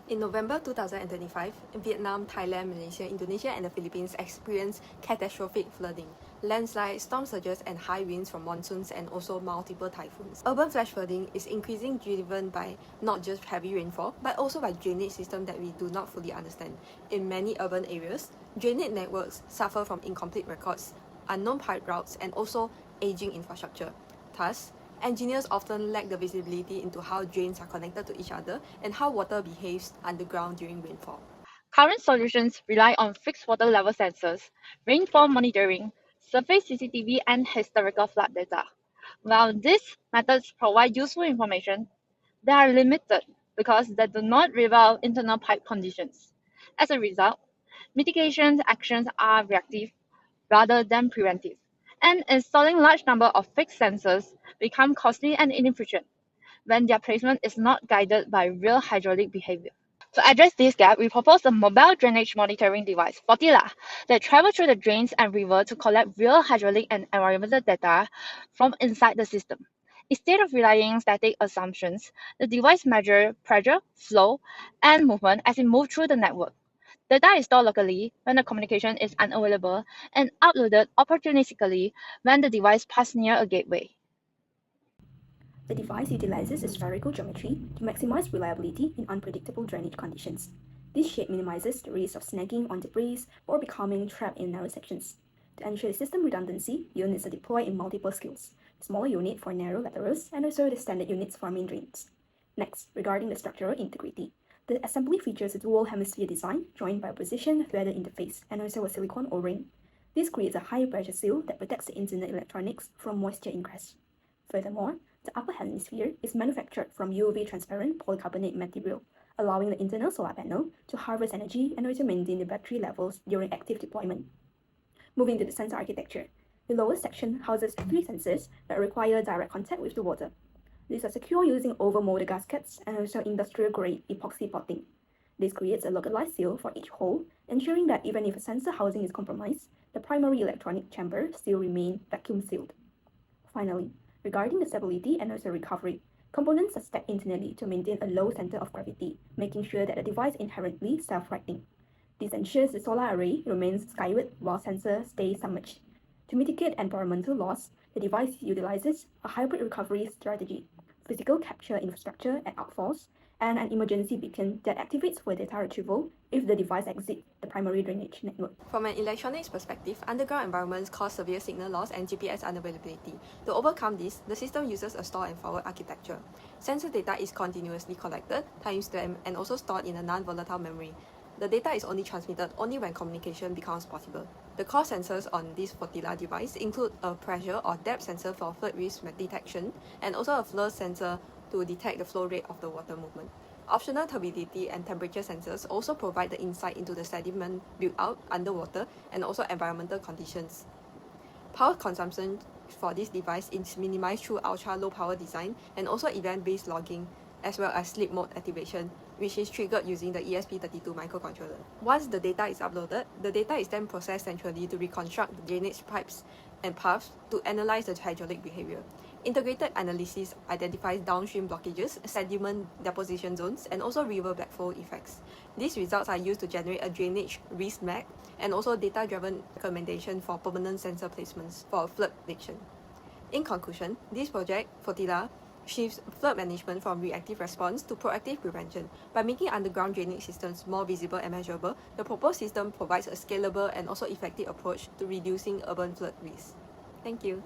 In November 2025, Vietnam, Thailand, Malaysia, Indonesia, and the Philippines experienced catastrophic flooding, landslides, storm surges, and high winds from monsoons and also multiple typhoons. Urban flash flooding is increasingly driven by not just heavy rainfall, but also by drainage systems that we do not fully understand. In many urban areas, drainage networks suffer from incomplete records, unknown pipe routes, and also aging infrastructure. Thus, engineers often lack the visibility into how drains are connected to each other and how water behaves underground during rainfall. Current solutions rely on fixed water level sensors, rainfall monitoring, surface CCTV, and historical flood data. While these methods provide useful information, they are limited because they do not reveal internal pipe conditions. As a result, mitigation actions are reactive rather than preventive, and installing large number of fixed sensors become costly and inefficient when their placement is not guided by real hydraulic behavior. To address this gap, we propose a mobile drainage monitoring device, Flotilla, that travels through the drains and river to collect real hydraulic and environmental data from inside the system. Instead of relying on static assumptions, the device measures pressure, flow, and movement as it moves through the network. Data is stored locally when the communication is unavailable and uploaded opportunistically when the device passes near a gateway. The device utilizes a spherical geometry to maximize reliability in unpredictable drainage conditions. This shape minimizes the risk of snagging on debris or becoming trapped in narrow sections. To ensure system redundancy, units are deployed in multiple scales, smaller unit for narrow laterals and also the standard units for main drains. Next, regarding the structural integrity, the assembly features a dual hemisphere design joined by a precision threaded interface and also a silicone O-ring. This creates a high pressure seal that protects the internal electronics from moisture ingress. Furthermore, the upper hemisphere is manufactured from UV transparent polycarbonate material, allowing the internal solar panel to harvest energy and also maintain the battery levels during active deployment. Moving to the sensor architecture, the lower section houses 3 sensors that require direct contact with the water. These are secure using over-molded gaskets and also industrial-grade epoxy potting. This creates a localized seal for each hole, ensuring that even if a sensor housing is compromised, the primary electronic chamber still remains vacuum-sealed. Finally, regarding the stability and also recovery, components are stacked internally to maintain a low center of gravity, making sure that the device is inherently self-righting. This ensures the solar array remains skyward while sensors stay submerged. To mitigate environmental loss, the device utilizes a hybrid recovery strategy, physical capture infrastructure at outfalls, and an emergency beacon that activates for data retrieval if the device exits the primary drainage network. From an electronics perspective, underground environments cause severe signal loss and GPS unavailability. To overcome this, the system uses a store and forward architecture. Sensor data is continuously collected, timestamped, and also stored in a non-volatile memory. The data is only transmitted only when communication becomes possible. The core sensors on this Flotilla device include a pressure or depth sensor for flood risk detection and also a flow sensor to detect the flow rate of the water movement. Optional turbidity and temperature sensors also provide the insight into the sediment built out underwater and also environmental conditions. Power consumption for this device is minimized through ultra-low power design and also event-based logging, as well as sleep mode activation, which is triggered using the ESP32 microcontroller. Once the data is uploaded, the data is then processed centrally to reconstruct the drainage pipes and paths to analyze the hydraulic behavior. Integrated analysis identifies downstream blockages, sediment deposition zones, and also river backflow effects. These results are used to generate a drainage risk map and also data-driven recommendation for permanent sensor placements for flood prediction. In conclusion, this project, Flotilla, shifts flood management from reactive response to proactive prevention. By making underground drainage systems more visible and measurable, the proposed system provides a scalable and also effective approach to reducing urban flood risk. Thank you.